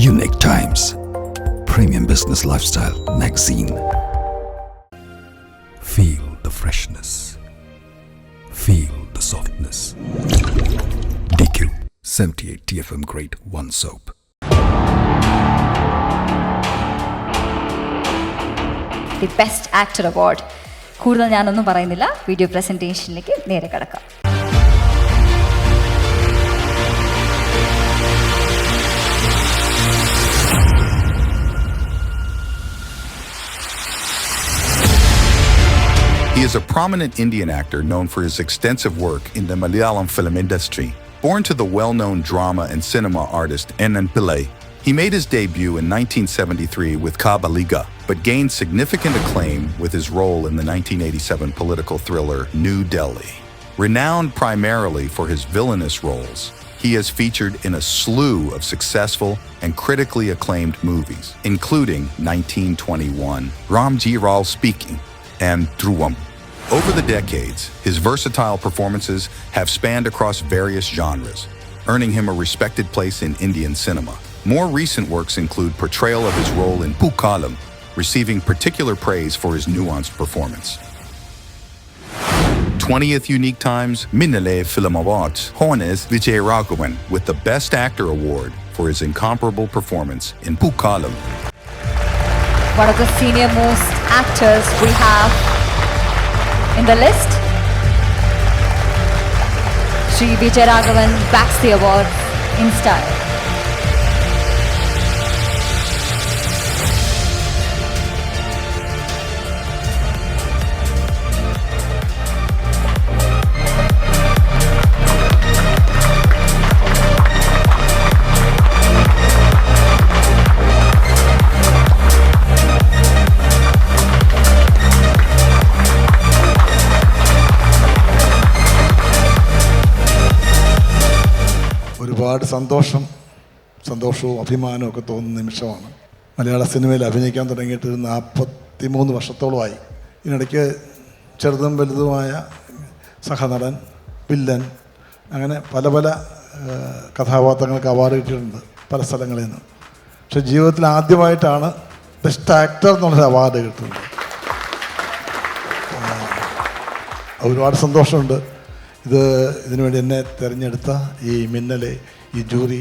Unique Times, Premium Business Lifestyle Magazine. Feel the freshness. Feel the softness. DQ 78 TFM Grade 1 Soap. The best actor award. കൂടുതൽ ഞാനൊന്നും പറയുന്നില്ല, video പ്രസൻറ്റേഷനിലേക്ക് നേരെ കിടക്കാം. He is a prominent Indian actor known for his extensive work in the Malayalam film industry. Born to the well-known drama and cinema artist N.N. Pillai, he made his debut in 1973 with Kabaliga, but gained significant acclaim with his role in the 1987 political thriller New Delhi. Renowned primarily for his villainous roles, he has featured in a slew of successful and critically acclaimed movies, including 1921, Ramji Ral Speaking, and Dhruvam. Over the decades, his versatile performances have spanned across various genres, earning him a respected place in Indian cinema. More recent works include portrayal of his role in Pookalam, receiving particular praise for his nuanced performance. 20th Unique Times Minnale Film Awards honors Vijay Raghavan with the Best Actor Award for his incomparable performance in Pookalam. One of the senior most actors we have in the list, Shri Vijay Raghavan backs the award in style. ഒരുപാട് സന്തോഷവും അഭിമാനവും ഒക്കെ തോന്നുന്ന നിമിഷമാണ്. മലയാള സിനിമയിൽ അഭിനയിക്കാൻ തുടങ്ങിയിട്ട് 43 വർഷത്തോളമായി. ഇതിനിടയ്ക്ക് ചെറുതും വലുതുമായ സഹനടൻ, വില്ലൻ, അങ്ങനെ പല കഥാപാത്രങ്ങൾക്ക് അവാർഡ് കിട്ടിയിട്ടുണ്ട് പല സ്ഥലങ്ങളിൽ നിന്ന്. പക്ഷെ ജീവിതത്തിൽ ആദ്യമായിട്ടാണ് ബെസ്റ്റ് ആക്ടർ എന്നുള്ളൊരു അവാർഡ് കിട്ടുന്നത്. ഒരുപാട് സന്തോഷമുണ്ട്. ഇതിനുവേണ്ടി എന്നെ തിരഞ്ഞെടുത്ത ഈ മിന്നലെ, ഈ ജൂറി,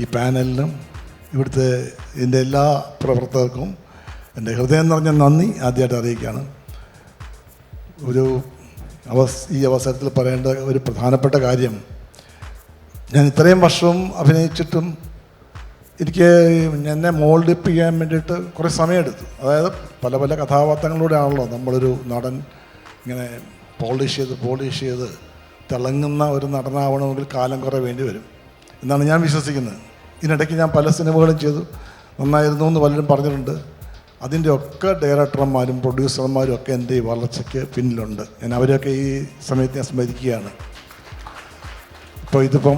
ഈ പാനലിനും ഇവിടുത്തെ ഇതിൻ്റെ എല്ലാ പ്രവർത്തകർക്കും എൻ്റെ ഹൃദയം നിറഞ്ഞ നന്ദി ആദ്യമായിട്ട് അറിയിക്കുകയാണ്. ഈ അവസരത്തിൽ പറയേണ്ട ഒരു പ്രധാനപ്പെട്ട കാര്യം, ഞാൻ ഇത്രയും വർഷം അഭിനയിച്ചിട്ടും എനിക്ക് എന്നെ മോൾഡ് ചെയ്യാൻ വേണ്ടിയിട്ട് കുറേ സമയമെടുത്തു. അതായത് പല കഥാപാത്രങ്ങളിലൂടെ ആണല്ലോ നമ്മളൊരു നടൻ ഇങ്ങനെ പോളിഷ് ചെയ്ത് തിളങ്ങുന്ന ഒരു നടനാവണമെങ്കിൽ കാലം കുറേ വേണ്ടി വരും എന്നാണ് ഞാൻ വിശ്വസിക്കുന്നത്. ഇതിനിടയ്ക്ക് ഞാൻ പല സിനിമകളും ചെയ്തു, നന്നായിരുന്നു എന്ന് പലരും പറഞ്ഞിട്ടുണ്ട്. അതിൻ്റെ ഒക്കെ ഡയറക്ടർമാരും പ്രൊഡ്യൂസർമാരും ഒക്കെ എൻ്റെ ഈ വളർച്ചയ്ക്ക് പിന്നിലുണ്ട്. ഞാൻ അവരെയൊക്കെ ഈ സമയത്ത് ഞാൻ സ്മരിക്കുകയാണ്. ഇതിപ്പം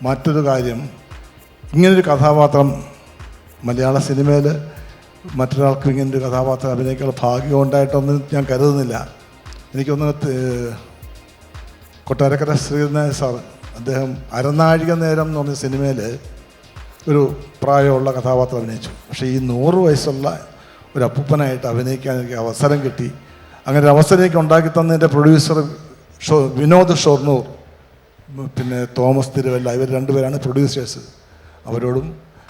മറ്റൊരു കാര്യം, ഇങ്ങനൊരു കഥാപാത്രം മലയാള സിനിമയിൽ മറ്റൊരാൾക്കും ഇങ്ങനൊരു കഥാപാത്രം അഭിനയിക്കാനുള്ള ഭാഗ്യം ഉണ്ടായിട്ടൊന്നും ഞാൻ കരുതുന്നില്ല. എനിക്കൊന്ന് കൊട്ടാരക്കര ശ്രീനാഥ് സാർ, അദ്ദേഹം അരനാഴിക നേരം എന്ന് പറഞ്ഞ സിനിമയിൽ ഒരു പ്രായമുള്ള കഥാപാത്രം അഭിനയിച്ചു. പക്ഷേ ഈ 100 വയസ്സുള്ള ഒരു അപ്പൂപ്പനായിട്ട് അഭിനയിക്കാൻ എനിക്ക് അവസരം കിട്ടി. അങ്ങനെ ഒരു അവസരം എനിക്ക് ഉണ്ടാക്കി തന്നതിൻ്റെ പ്രൊഡ്യൂസർ വിനോദ് ഷൊർണൂർ, പിന്നെ തോമസ് തിരുവല്ല, ഇവർ രണ്ടുപേരാണ് പ്രൊഡ്യൂസേഴ്സ്. അവരോടും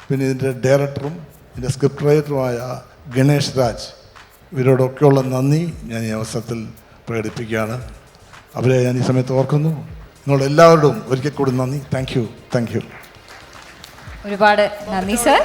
പിന്നെ ഇതിൻ്റെ ഡയറക്ടറും ഇതിൻ്റെ സ്ക്രിപ്റ്റ് റൈറ്ററുമായ ഗണേഷ് രാജ്, ഇവരോടൊക്കെയുള്ള നന്ദി ഞാൻ ഈ അവസരത്തിൽ പ്രകടിപ്പിക്കുകയാണ്. അവരെ ഞാൻ ഈ സമയത്ത് ഓർക്കുന്നു. നിങ്ങളുടെ എല്ലാവരോടും ഒരിക്കൽ കൂടി നന്ദി. Thank you. ഒരുപാട് നന്ദി സർ.